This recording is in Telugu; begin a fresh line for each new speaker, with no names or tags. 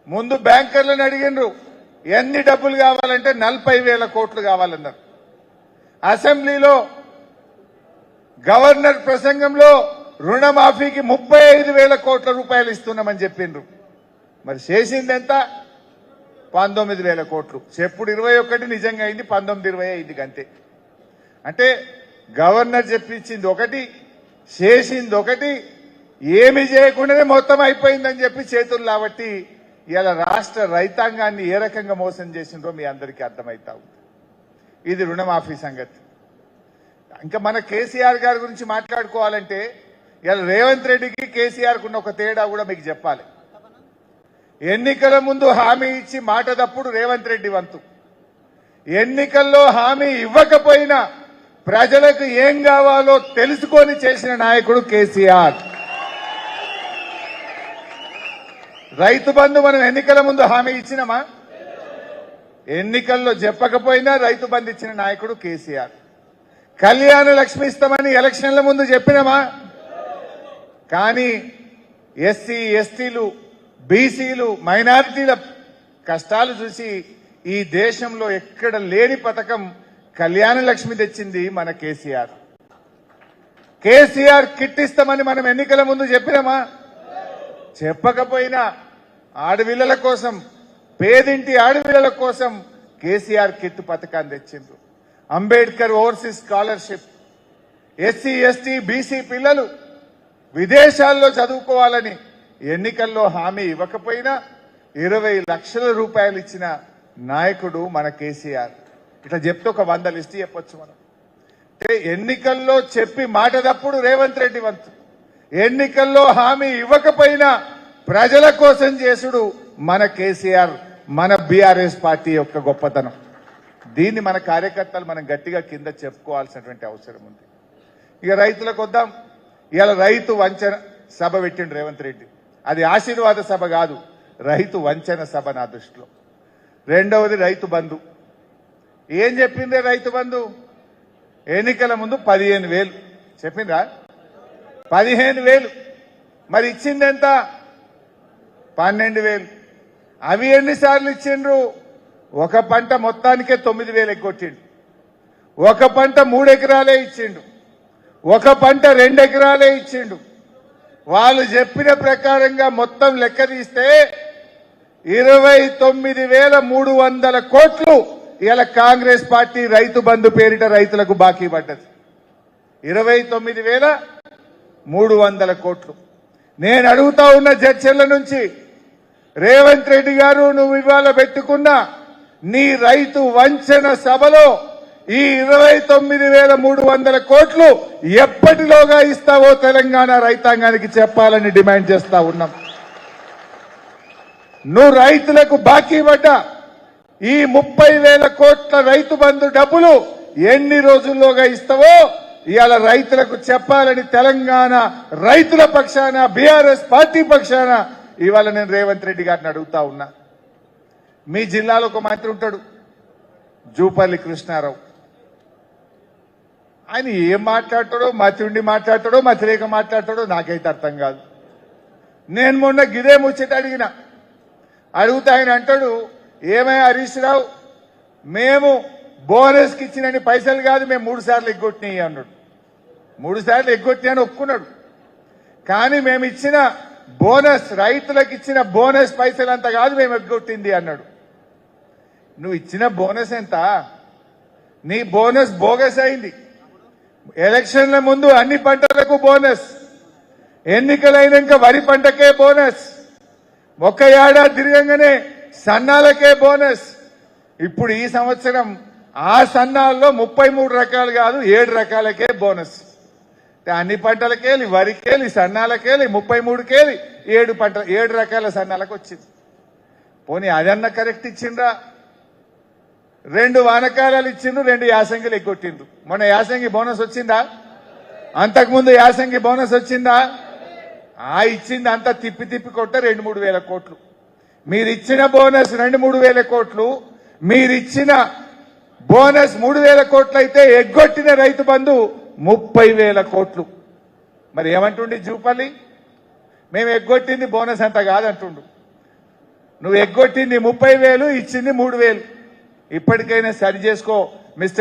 ముందు బ్యాంకర్లను అడిగినరు ఎన్ని డబ్బులు కావాలంటే 40,000 కోట్లు కావాలన్నారు. అసెంబ్లీలో గవర్నర్ ప్రసంగంలో రుణమాఫీకి 35,000 కోట్ల రూపాయలు ఇస్తున్నామని చెప్పిండ్రు. మరి చేసింది ఎంత? 19,000 కోట్లు. చెప్పుడు 21, నిజంగా అయింది 19-20 అయింది అంతే. అంటే గవర్నర్ చెప్పించింది ఒకటి, చేసింది ఒకటి, ఏమి చేయకుండానే మొత్తం అయిపోయిందని చెప్పి చేతులు లాబట్టి ఇలా రాష్ట్ర రైతాంగాన్ని ఏ రకంగా మోసం చేసిండ్రో మీ అందరికీ అర్థమైతా ఉంది. ఇది రుణమాఫీ సంగతి. ఇంకా మన కేసీఆర్ గారి గురించి మాట్లాడుకోవాలంటే ఇలా రేవంత్ రెడ్డికి కేసీఆర్ కున్న ఒక తేడా కూడా మీకు చెప్పాలి. ఎన్నికల ముందు హామీ ఇచ్చి మాట తప్పుడు రేవంత్ రెడ్డి వంతు. ఎన్నికల్లో హామీ ఇవ్వకపోయినా ప్రజలకు ఏం కావాలో తెలుసుకొని చేసిన నాయకుడు కేసీఆర్. రైతు బంధు మనం ఎన్నికల ముందు హామీ ఇచ్చినామా? ఎన్నికల్లో చెప్పకపోయినా రైతు బంధు ఇచ్చిన నాయకుడు కేసీఆర్. కళ్యాణ లక్ష్మి ఇస్తామని ఎలక్షన్ల ముందు చెప్పినామా? కానీ ఎస్సీ, ఎస్టీలు, బీసీలు, మైనారిటీల కష్టాలు చూసి ఈ దేశంలో ఎక్కడ లేని పథకం కళ్యాణ లక్ష్మి తెచ్చింది మన కేసీఆర్. కేసీఆర్ కిట్ ఇస్తామని మనం ఎన్నికల ముందు చెప్పినామా? చెప్పకపోయినా ఆడపిల్లల కోసం, పేదింటి ఆడపిల్లల కోసం కేసీఆర్ కిట్ పథకాన్ని తెచ్చిండ్రు. Ambedkar overseas scholarship, SC, ST, BC పిల్లలు విదేశాల్లో చదువుకోవాలని ఎన్నికల్లో హామీ ఇవ్వకపోయినా 20 లక్షల రూపాయలు ఇచ్చిన నాయకుడు మన కేసీఆర్. ఇట్లా చెప్తే ఒక 100 లిస్టు చెప్పొచ్చు మనం. అంటే ఎన్నికల్లో చెప్పి మాట తప్పుడు రేవంత్ రెడ్డి వంతు. ఎన్నికల్లో హామీ ఇవ్వకపోయినా ప్రజల కోసం చేసుడు మన కేసీఆర్, మన బీఆర్ఎస్ పార్టీ యొక్క గొప్పతనం. దీన్ని మన కార్యకర్తలు మనం గట్టిగా కింద చెప్పుకోవాల్సినటువంటి అవసరం ఉంది. ఇక రైతులకు వద్దాం. ఇవాళ రైతు వంచన సభ పెట్టిండు రేవంత్ రెడ్డి. అది ఆశీర్వాద సభ కాదు, రైతు వంచన సభ నా దృష్టిలో. రెండవది రైతు బంధు. ఏం చెప్పిందే రైతు బంధు? ఎన్నికల ముందు 15,000 చెప్పిందా? 15,000. మరి ఇచ్చింది ఎంత? 12,000. అవి ఎన్నిసార్లు ఇచ్చిండ్రు? ఒక పంట మొత్తానికే 9,000 ఎగ్గొట్టిండు. ఒక పంట 3 ఎకరాలే ఇచ్చిండు. ఒక పంట 2 ఎకరాలే ఇచ్చిండు. వాళ్ళు చెప్పిన ప్రకారంగా మొత్తం లెక్క తీస్తే 29,300 కోట్లు ఇలా కాంగ్రెస్ పార్టీ రైతు బంధు పేరిట రైతులకు బాకీ పడ్డది. 29,300 కోట్లు. నేను అడుగుతా ఉన్న చర్చల నుంచి, రేవంత్ రెడ్డి గారు, నువ్వు ఇవాళ పెట్టుకున్న నీ రైతు వంచన సభలో ఈ 29,300 కోట్లు ఎప్పటిలోగా ఇస్తావో తెలంగాణ రైతాంగానికి చెప్పాలని డిమాండ్ చేస్తా ఉన్నాం. నువ్వు రైతులకు బాకీ పడ్డ ఈ 30,000 కోట్ల రైతు బంధు డబ్బులు ఎన్ని రోజుల్లోగా ఇస్తావో ఇవాళ రైతులకు చెప్పాలని తెలంగాణ రైతుల పక్షాన, బీఆర్ఎస్ పార్టీ పక్షాన ఇవాళ నేను రేవంత్ రెడ్డి గారిని అడుగుతా ఉన్నా. మీ జిల్లాలో ఒక మంత్రి ఉంటాడు, జూపల్లి కృష్ణారావు. ఆయన ఏం మాట్లాడతాడో, మతిండి మాట్లాడతాడో, మతిరేక మాట్లాడతాడో నాకైతే అర్థం కాదు. నేను మొన్న గిదే ముచ్చట అడిగితే ఆయన అంటాడు, ఏమయ్య హరీష్ రావు, మేము బోనస్కి ఇచ్చినని పైసలు కాదు, మేము 3 సార్లు ఎగ్గొట్టినాయి అన్నాడు. 3 సార్లు ఎగ్గొట్టినా అని ఒప్పుకున్నాడు. కానీ మేము ఇచ్చిన బోనస్, రైతులకు ఇచ్చిన బోనస్ పైసలు అంత కాదు మేము ఎగ్గొట్టింది అన్నాడు. నువ్వు ఇచ్చిన బోనస్ ఎంత? నీ బోనస్ బోగస్ అయింది. ఎలక్షన్ల ముందు అన్ని పంటలకు బోనస్, ఎన్నికలైనాక వరి పంటకే బోనస్, ఒక ఏడాది తిరగంగానే సన్నాలకే బోనస్. ఇప్పుడు ఈ సంవత్సరం ఆ సన్నాల్లో 33 రకాలు కాదు 7 రకాలకే బోనస్. అన్ని పంటలకేలి, వరికేలి, సన్నాలకేలి, 33కేలి 7 రకాల సన్నాలకు వచ్చింది. పోనీ అదన్న కరెక్ట్ ఇచ్చిండ్రా? 2 వానకాలాలు ఇచ్చిండ్రు, 2 యాసంగిలు ఎగ్గొట్టిండ్రు. మొన్న యాసంగి బోనస్ వచ్చిందా? అంతకుముందు యాసంగి బోనస్ వచ్చిందా? ఇచ్చింది అంతా తిప్పి తిప్పి కొట్ట 2-3 వేల కోట్లు. మీరిచ్చిన బోనస్ 2-3 వేల కోట్లు, మీరిచ్చిన బోనస్ 3,000 కోట్లు అయితే ఎగ్గొట్టిన రైతు బంధు 30,000 కోట్లు. మరి ఏమంటుండి జూపల్లి? మేము ఎగ్గొట్టింది బోనస్ అంత కాదంటుండు. నువ్వు ఎగ్గొట్టింది 30,000, ఇచ్చింది 3,000. ఇప్పటికైనా సరి చేసుకో.